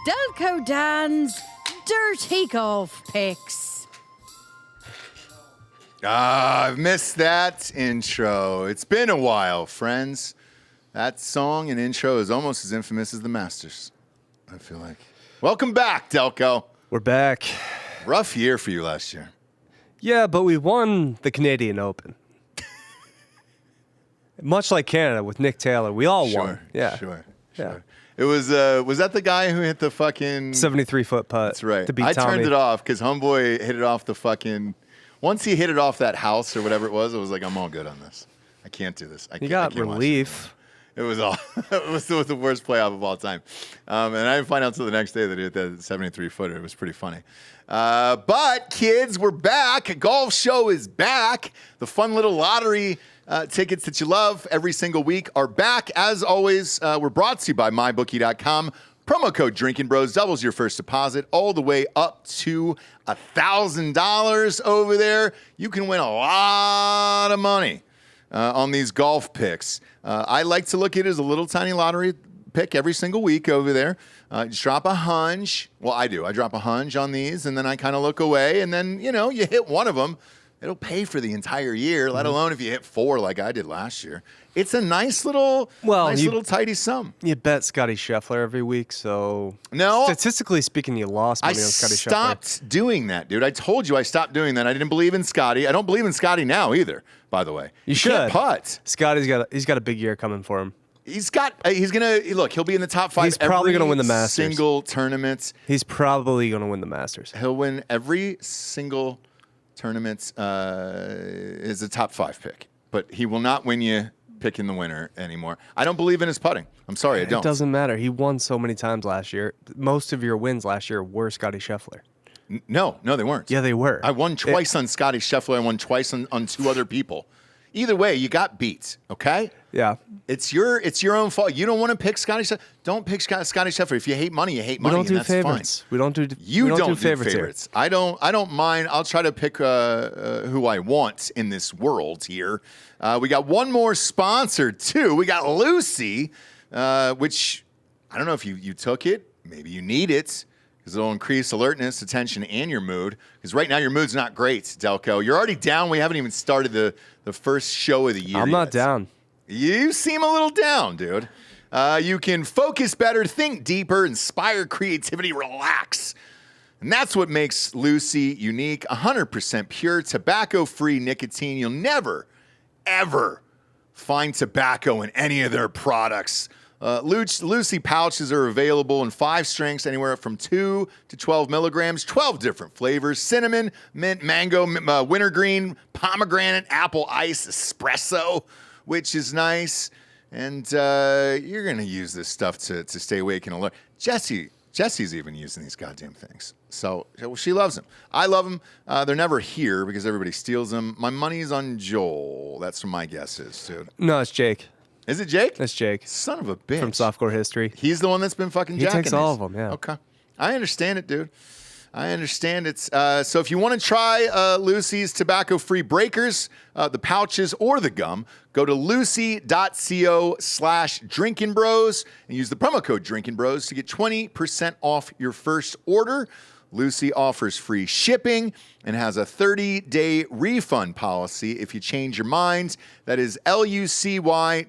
Delco Dan's Dirty Golf Picks. I've missed that intro. It's been a while, friends. That song and intro is almost as infamous as the Masters, I feel like. Welcome back, Delco. We're back. Rough year for you last year. Yeah, but we won the Canadian Open. Much like Canada with Nick Taylor, we all won. Yeah, Sure. Yeah. It was that the guy who hit the fucking 73-foot putt? That's right. To beat I Tommy. turned it off because homeboy hit it off the fucking. Once he hit it off that house or whatever it was, I was like, I'm all good on this. I can't do this. You got relief. It was the worst playoff of all time. And I didn't find out until the next day that he hit that 73-footer. It was pretty funny. But kids, we're back. A golf show is back. The fun little lottery tickets that you love every single week are back. As always, we're brought to you by MyBookie.com. Promo code Drinking Bros doubles your first deposit all the way up to $1,000 over there. You can win a lot of money on these golf picks. I like to look at it as a little tiny lottery pick every single week over there. Just drop a hunch. Well, I do. I drop a hunch on these, and then I kind of look away, and then, you hit one of them. It'll pay for the entire year, let alone if you hit 4 like I did last year. It's a nice little tidy sum. You bet Scotty Scheffler every week, so No. statistically speaking, you lost money on Scotty Scheffler. I stopped doing that, dude. I told you I stopped doing that. I didn't believe in Scotty. I don't believe in Scotty now either, by the way. You should. Can't putt. Scotty's got a big year coming for him. He's gonna look. He'll be in the top 5. He's probably gonna win the Masters. Single tournament. He's probably gonna win the Masters. He'll win every single tournament. Is a top 5 pick, but he will not win you picking the winner anymore. I don't believe in his putting. I'm sorry, I don't. It doesn't matter. He won so many times last year. Most of your wins last year were Scotty Scheffler. No, they weren't. Yeah, they were. I won twice on Scotty Scheffler. I won twice on 2 other people. Either way, you got beat, okay? Yeah. It's your own fault. You don't want to pick Scotty Scheffler. Don't pick Scotty Scheffler. If you hate money, you hate money. We don't do that's favorites. Fine. We don't do You don't do favorites. favorites. I don't mind. I'll try to pick who I want in this world here. We got one more sponsor too. We got Lucy, which I don't know if you took it. Maybe you need it. Because it'll increase alertness, attention, and your mood. Because right now your mood's not great, Delco. You're already down. We haven't even started the first show of the year I'm not yet. down. You seem a little down, dude. You can focus better, think deeper, inspire creativity, relax. And that's what makes Lucy unique. 100% pure, tobacco-free nicotine. You'll never, ever find tobacco in any of their products. Lucy pouches are available in 5 strengths, anywhere from 2 to 12 milligrams, 12 different flavors: cinnamon, mint, mango, wintergreen, pomegranate, apple ice, espresso, which is nice. And you're going to use this stuff to stay awake and alert. Jesse's even using these goddamn things. So she loves them. I love them. They're never here because everybody steals them. My money's on Joel. That's what my guess is, dude. No, it's Jake. Is it Jake? That's Jake. Son of a bitch. From softcore history. He's the one that's been fucking jacking He takes all of them, yeah. Okay. I understand it, dude. I understand it. So if you want to try Lucy's tobacco-free breakers, the pouches, or the gum, go to lucy.co/drinkingbros and use the promo code drinkingbros to get 20% off your first order. Lucy offers free shipping and has a 30-day refund policy if you change your mind. That is lucy.co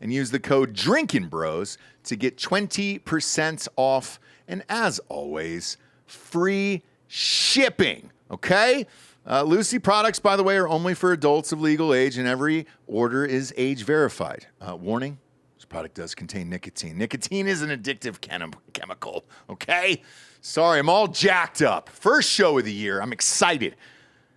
and use the code drinkingbros to get 20% off. And as always, free shipping, okay? Lucy products, by the way, are only for adults of legal age, and every order is age verified. Warning, this product does contain nicotine. Nicotine is an addictive chemical, okay? Sorry, I'm all jacked up. First show of the year. I'm excited.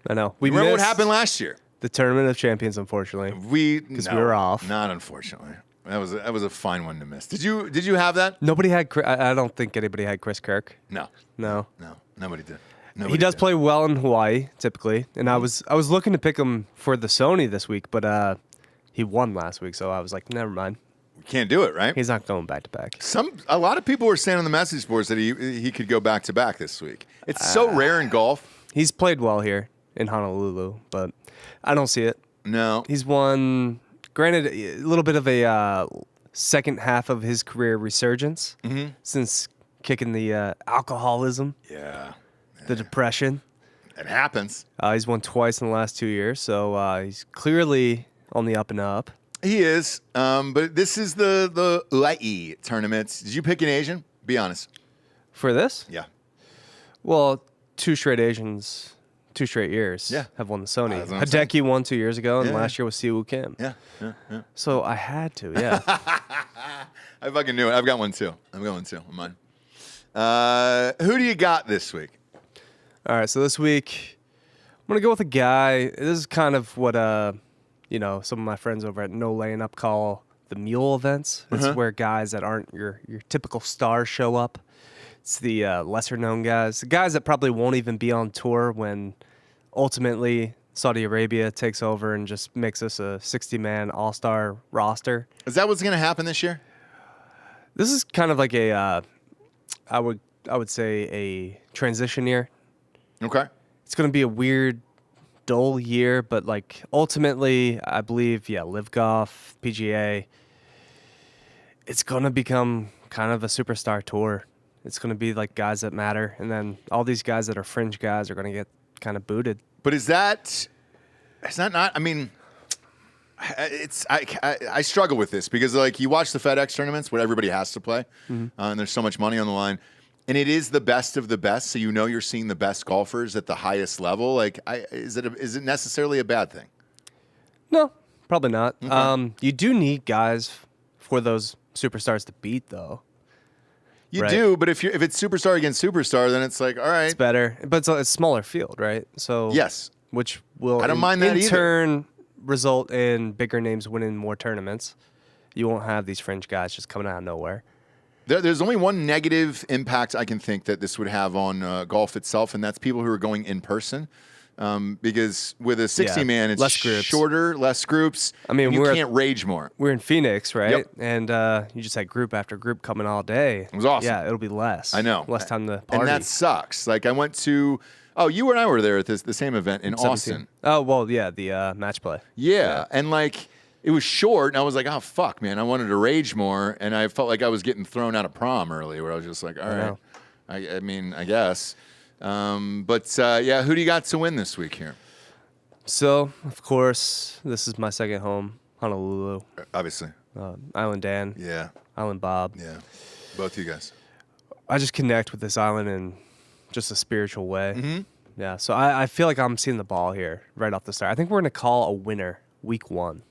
I know. Remember what happened last year? The Tournament of Champions, unfortunately. Because we were off. Not unfortunately. That was a fine one to miss. Did you have that? Nobody had. I don't think anybody had Chris Kirk. No, nobody did. He does play well in Hawaii typically, and I was looking to pick him for the Sony this week, but he won last week, so I was like, never mind. We can't do it, right? He's not going back to back. A lot of people were saying on the message boards that he could go back to back this week. It's so rare in golf. He's played well here in Honolulu, but I don't see it. No, he's won. Granted, a little bit of a second half of his career resurgence since kicking the alcoholism, the depression. It happens. He's won twice in the last 2 years, so he's clearly on the up and up. He is, but this is the UAE tournaments. Did you pick an Asian? Be honest. For this? Yeah. Well, 2 straight Asians, 2 straight years have won the Sony. Hideki won 2 years ago, and last year was Siwoo Kim. Yeah. So I had to, yeah. I fucking knew it. I've got one too. I'm mine. Who do you got this week? All right, so this week, I'm going to go with a guy. This is kind of what, some of my friends over at No Laying Up call the mule events. It's where guys that aren't your typical stars show up. It's the lesser-known guys, the guys that probably won't even be on tour when ultimately Saudi Arabia takes over and just makes us a 60-man all-star roster. Is that what's going to happen this year? This is kind of like I would say a transition year. Okay. It's going to be a weird, dull year, but like ultimately, I believe, Live Golf, PGA, it's going to become kind of a superstar tour. It's going to be like guys that matter, and then all these guys that are fringe guys are going to get kind of booted. But is that not? I mean, I struggle with this because like you watch the FedEx tournaments where everybody has to play, and there's so much money on the line. And it is the best of the best, so you know you're seeing the best golfers at the highest level. Like, is it necessarily a bad thing? No, probably not. Okay. You do need guys for those superstars to beat, though. You do, but if it's superstar against superstar, then it's like, all right, it's better. But it's a smaller field, right? So yes, which will I don't mind that in either. turn result in bigger names winning more tournaments. You won't have these fringe guys just coming out of nowhere. There's only one negative impact I can think that this would have on golf itself, and that's people who are going in person. Because with a 60-man, it's shorter, less groups. I mean, you can't rage more. We're in Phoenix, right? Yep. And you just had group after group coming all day. It was awesome. Yeah, it'll be less. I know. Less time to party. And that sucks. Like, I went to... Oh, you and I were there at the same event in 17. Austin. Oh, well, yeah, the match play. Yeah, and like... It was short, and I was like, oh, fuck, man. I wanted to rage more, and I felt like I was getting thrown out of prom early, where I was just like, all right. I mean, I guess. Who do you got to win this week here? So, of course, this is my second home, Honolulu. Obviously. Island Dan. Yeah. Island Bob. Yeah. Both you guys. I just connect with this island in just a spiritual way. Mm-hmm. Yeah, so I feel like I'm seeing the ball here right off the start. I think we're going to call a winner week 1.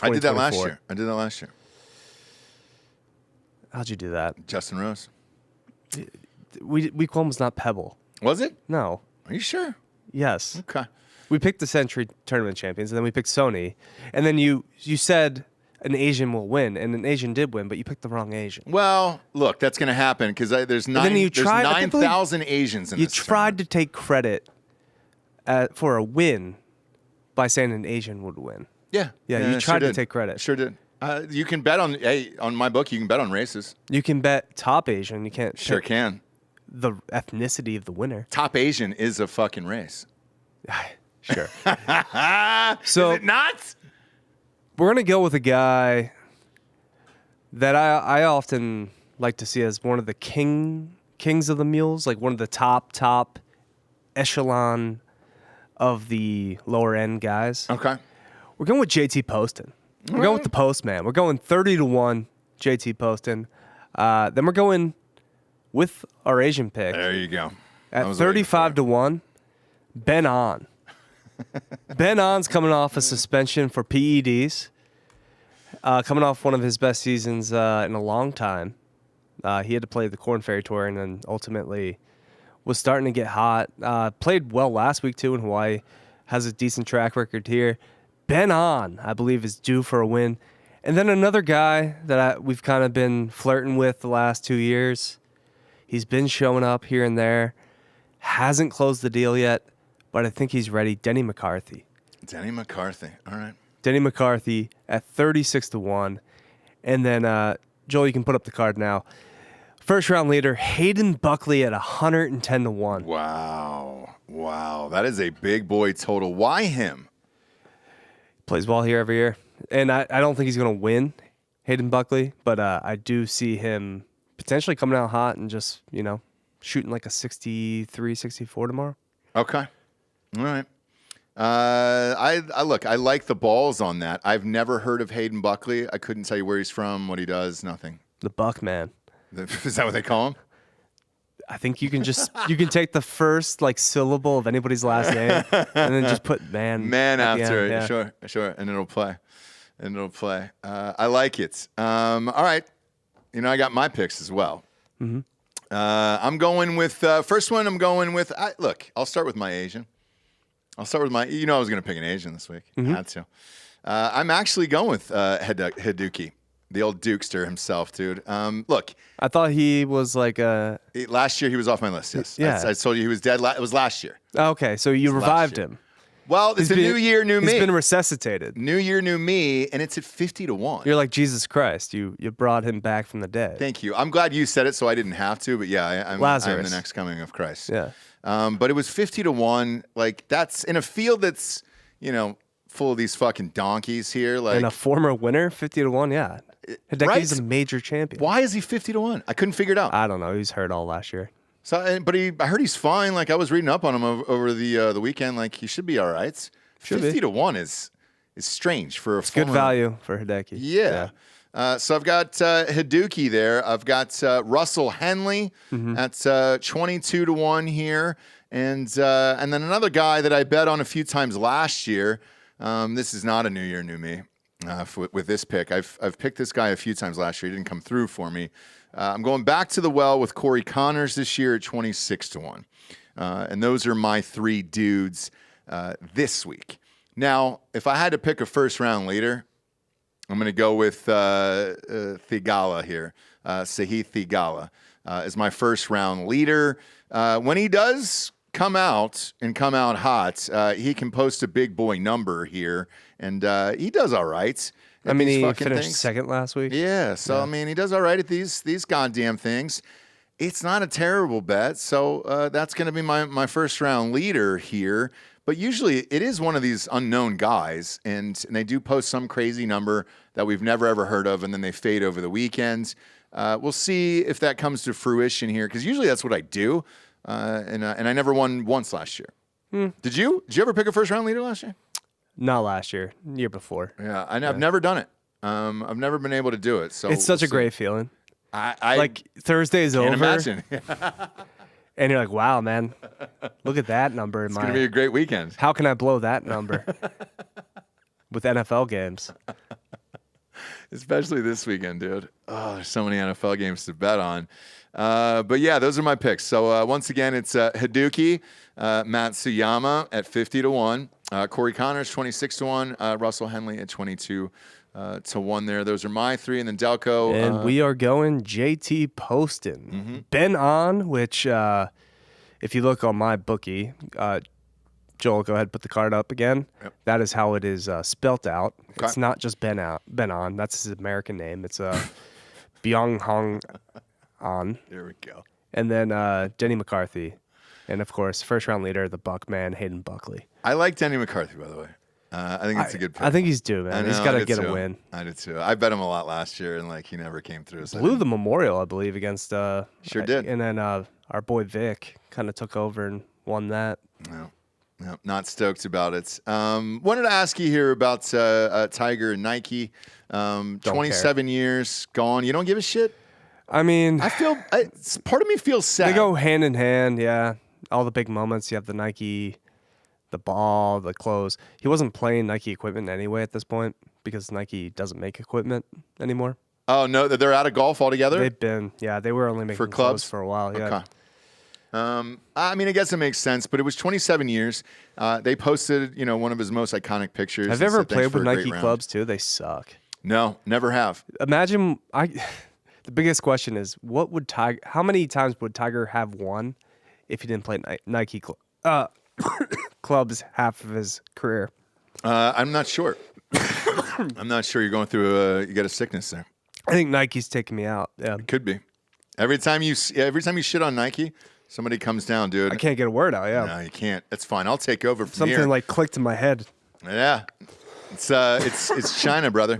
I did that last year. How'd you do that? Justin Rose. Week 1 was not Pebble. Was it? No. Are you sure? Yes. Okay. We picked the Century Tournament champions, and then we picked Sony. And then you said an Asian will win, and an Asian did win, but you picked the wrong Asian. Well, look, that's going to happen because there's 9,000 Asians in this. You tried to take credit for a win by saying an Asian would win. Yeah. You tried to take credit. Sure did. You can bet on my book. You can bet on races. You can bet top Asian. You can't. Sure can. The ethnicity of the winner. Top Asian is a fucking race. Sure. So is it not? We're gonna go with a guy that I often like to see as one of the kings of the mules, like one of the top echelon of the lower end guys. Okay. We're going with JT Poston. We're going with the Postman. We're going 30-1 JT Poston. Then we're going with our Asian pick. There you go. At 35-1, Ben On. Ben On's coming off a suspension for PEDs. Coming off one of his best seasons in a long time. He had to play the Korn Ferry Tour and then ultimately was starting to get hot. Played well last week, too, in Hawaii. Has a decent track record here. Ben On, I believe, is due for a win. And then another guy that we've kind of been flirting with the last 2 years. He's been showing up here and there. Hasn't closed the deal yet, but I think he's ready. Denny McCarthy. Denny McCarthy. All right. Denny McCarthy at 36-1. And then, Joel, you can put up the card now. First round leader, Hayden Buckley at 110-1. Wow. That is a big boy total. Why him? Plays well here every year. And I don't think he's going to win. Hayden Buckley, but I do see him potentially coming out hot and just, shooting like a 63, 64 tomorrow. Okay. All right. I look, I like the balls on that. I've never heard of Hayden Buckley. I couldn't tell you where he's from, what he does, nothing. The Buck Man. Is that what they call him? I think you can take the first syllable of anybody's last name and then just put man after it. Yeah. Sure, and it'll play. I like it. All right, I got my picks as well. Mm-hmm. I'm going with first one. Look, I'll start with my Asian. I was going to pick an Asian this week. Mm-hmm. Had to. I'm actually going with Hideki. The old Dukester himself, dude. Look. I thought he was last year he was off my list, yes. Yeah. I told you he was dead. It was last year. Okay, so you revived him. Well, it's a new year, new me. He's been resuscitated. New year, new me, and it's at 50-1. You're like Jesus Christ. You brought him back from the dead. Thank you. I'm glad you said it so I didn't have to, but yeah, I'm the next coming of Christ. Yeah. But it was 50-1. That's in a field that's, full of these fucking donkeys here. And a former winner, 50-1, yeah. Hideki's a major champion. Why is he 50-1? I couldn't figure it out. I don't know. He was hurt all last year. So, but I heard he's fine. I was reading up on him over the weekend. He should be all right. 50-1 is strange for a good value for Hideki. Yeah. So I've got Hideki there. I've got Russell Henley at 22-1 here, and then another guy that I bet on a few times last year. This is not a new year, new me. With this pick, I've picked this guy a few times last year. He didn't come through for me. I'm going back to the well with Corey Connors this year at 26-1, and those are my three dudes this week. Now, if I had to pick a first-round leader, I'm going to go with Thigala here. Sahith Thigala is my first-round leader. When he does come out hot, he can post a big boy number here, and he does all right. He finished second last week. Yeah, so he does all right at these goddamn things. It's not a terrible bet, so that's going to be my first-round leader here. But usually it is one of these unknown guys, and they do post some crazy number that we've never, ever heard of, and then they fade over the weekends. We'll see if that comes to fruition here, because usually that's what I do, and I never won once last year. Did you? Did you ever pick a first-round leader last year? Not last year, year before. Yeah, I've never done it. I've never been able to do it. So it's such a great feeling. I Thursday's can't over. Imagine. And you're like, wow, man, look at that number. It's going to be a great weekend. How can I blow that number with NFL games? Especially this weekend, dude. Oh, there's so many NFL games to bet on. But yeah, those are my picks. So once again, it's Hideki, Matsuyama at 50-1, Corey Connors 26-1, Russell Henley at 22-1 there. Those are my three, and then Delco. And we are going JT Poston. Ben On, which if you look on my bookie, Joel, go ahead and put the card up again. Yep. That is how it is spelt out. Okay. It's not just Ben On. That's his American name. It's Byung Hong On. There we go. And then Denny McCarthy. And, of course, first-round leader, the Buckman, Hayden Buckley. I like Denny McCarthy, by the way. I think it's a good pick. I think he's due, man. He's got to get a win. I did too. I bet him a lot last year, and he never came through. So Blew the Memorial, I believe, against. Sure did. And then our boy Vic kind of took over and won that. No, not stoked about it. Wanted to ask you here about Tiger and Nike. 27 years gone. You don't give a shit? I mean, I feel part of me feels sad. They go hand in hand, yeah. All the big moments. You have the Nike, the ball, the clothes. He wasn't playing Nike equipment anyway at this point because Nike doesn't make equipment anymore. Oh, no, they're out of golf altogether? They were only making clubs for a while, yeah. Okay. I guess it makes sense, but it was 27 years. They posted, one of his most iconic pictures. Have you ever played with Nike clubs too? They suck. No, never have. Imagine, the biggest question is, how many times would Tiger have won if he didn't play Nike clubs half of his career? I'm not sure. I'm not sure. You're going through you got a sickness there. I think Nike's taking me out. Yeah, it could be. Every time you shit on Nike, somebody comes down, dude. I can't get a word out. Yeah, no, you can't. That's fine. I'll take over from Something here. clicked in my head. Yeah, it's China, brother.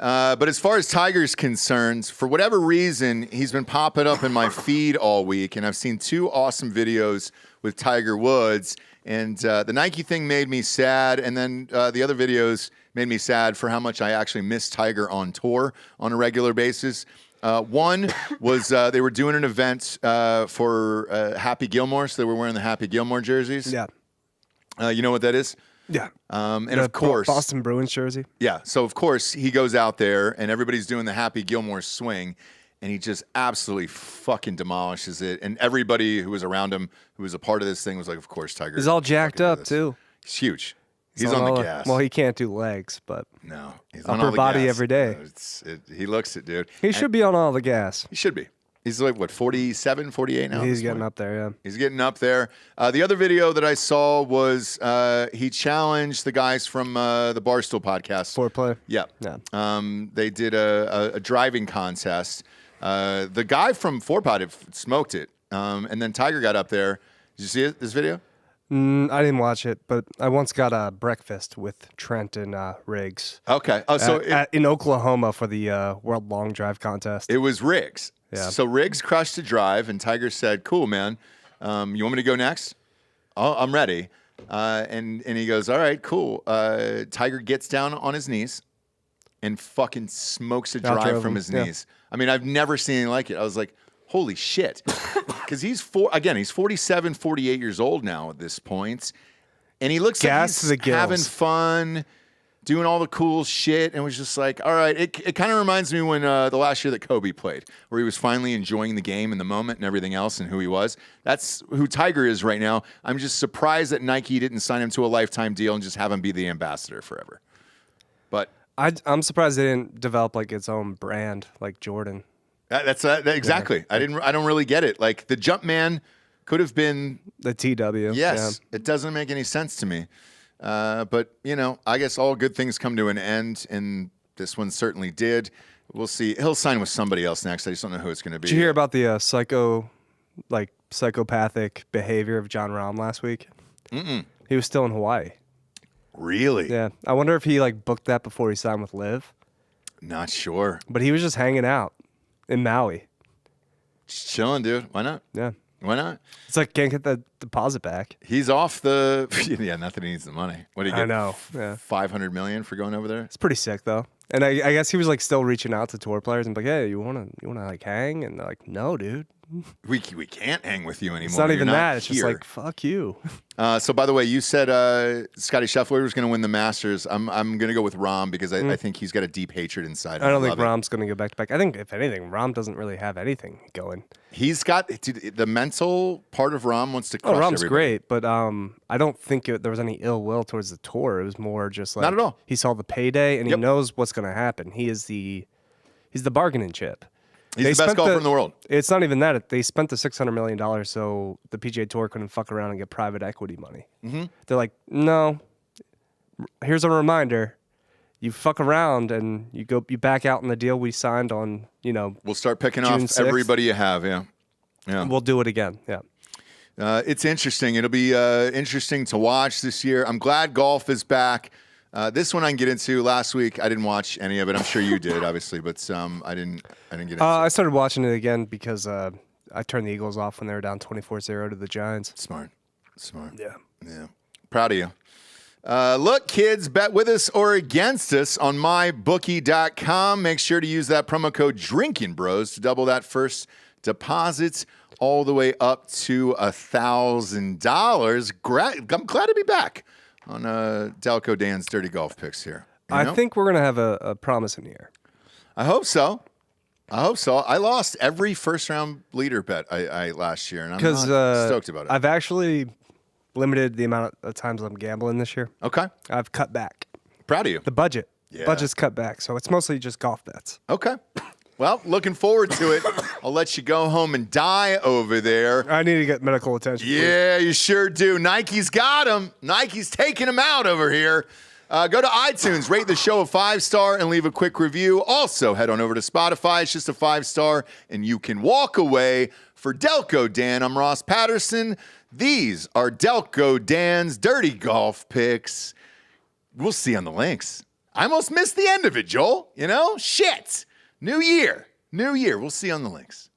But as far as Tiger's concerned, for whatever reason, he's been popping up in my feed all week, and I've seen 2 awesome videos with Tiger Woods. And the Nike thing made me sad, and then the other videos made me sad for how much I actually miss Tiger on tour on a regular basis. One was they were doing an event for Happy Gilmore, so they were wearing the Happy Gilmore jerseys. Yeah. You know what that is? Yeah. And The of course, Boston Bruins jersey. yeah. So of course he goes out there and everybody's doing the Happy Gilmore swing, and he just absolutely fucking demolishes it. And everybody who was around him, who was a part of this thing, was like, "Of course, Tiger." He's all jacked fucking do up this." too. He's huge. He's on on all the the- gas. Well, he can't do legs, but No, he's on all upper the body gas. every day. He looks it, dude. he should be on all the gas. He should be. He's like, what, 47, 48 now? He's getting up there, yeah. He's getting up there. The other video that I saw was he challenged the guys from the Barstool podcast. Foreplay. Yeah. Yeah. They did a driving contest. The guy from Fourpod smoked it. And then Tiger got up there. Did you see it, this video? I didn't watch it, but I once got a breakfast with Trent and Riggs. Okay. Oh, so in Oklahoma for the World Long Drive contest. it was Riggs. Yeah. So Riggs crushed the drive, and Tiger said, "Cool, man. You want me to go next? Oh, I'm ready." And he goes, "All right, cool." Tiger gets down on his knees and fucking smokes a drive Outdrove from him, his yeah. knees. I mean, I've never seen anything like it. I was like, holy shit. Because he's 47, 48 years old now at this point. And he looks Gas to like the he's having gills. fun, doing all the cool shit, and was just like, all right. It kind of reminds me when the last year that Kobe played, where he was finally enjoying the game and the moment and everything else and who he was. That's who Tiger is right now. I'm just surprised that Nike didn't sign him to a lifetime deal and just have him be the ambassador forever. But I'm surprised they didn't develop like its own brand like Jordan. that's exactly. I don't really get it. Like the Jumpman could have been. The TW. Yes, it doesn't make any sense to me. But, I guess all good things come to an end, and this one certainly did. We'll see. He'll sign with somebody else next. I just don't know who it's going to be. Did you hear about the psychopathic behavior of John Rahm last week? He was still in Hawaii. Really? Yeah. I wonder if he booked that before he signed with Liv. Not sure. But he was just hanging out in Maui. Just chilling, dude. Why not? Yeah. Why not? It's like can't get the deposit back. He's off the. Yeah, not that he needs the money. What do you get? I know. Yeah. $500 million for going over there? It's pretty sick though. And I guess he was still reaching out to tour players and hey, you wanna hang? And they're like, no, dude. We can't hang with you anymore. It's not even You're that. It's just here. fuck you. So, by the way, you said Scotty Scheffler was going to win the Masters. I'm going to go with Rahm because I think he's got a deep hatred inside him. I don't think love it. Rahm's going to go back to back. I think, if anything, Rahm doesn't really have anything going. He's got the mental part of Rahm wants to crush Rahm's everybody. great, but I don't think there was any ill will towards the tour. It was more just Not at all. He saw the payday and he Yep. knows what's going to happen. He's the bargaining chip. He's the best golfer in the world. It's not even that. They spent the $600 million so the PGA Tour couldn't fuck around and get private equity money. Mm-hmm. They're like, no, here's a reminder. You fuck around and you back out in the deal we signed on, We'll start picking June off 6th. everybody you have. Yeah. We'll do it again. Yeah. It's interesting. It'll be interesting to watch this year. I'm glad golf is back. This one I can get into. Last week I didn't watch any of it. I'm sure you did, obviously, but I didn't get into I it. started watching it again because I turned the Eagles off when they were down 24-0 to the Giants. Smart. Yeah. Proud of you. Look, kids, bet with us or against us on mybookie.com. Make sure to use that promo code DRINKINGBROS to double that first deposit all the way up to $1,000. I'm glad to be back on Delco Dan's Dirty Golf Picks here. I think we're going to have a promising year. I hope so. I lost every first round leader bet I last year, and I'm not stoked about it. I've actually limited the amount of times I'm gambling this year. Okay. I've cut back. Proud of you. The budget's cut back, so it's mostly just golf bets. Okay. Well, looking forward to it. I'll let you go home and die over there. I need to get medical attention. Yeah, you sure do. Nike's got him. Nike's taking him out over here. Go to iTunes, rate the show a 5-star, and leave a quick review. Also, head on over to Spotify. It's just a 5-star, and you can walk away. For Delco Dan, I'm Ross Patterson. These are Delco Dan's Dirty Golf Picks. We'll see you on the links. I almost missed the end of it, Joel. You know? Shit. New year. We'll see you on the links.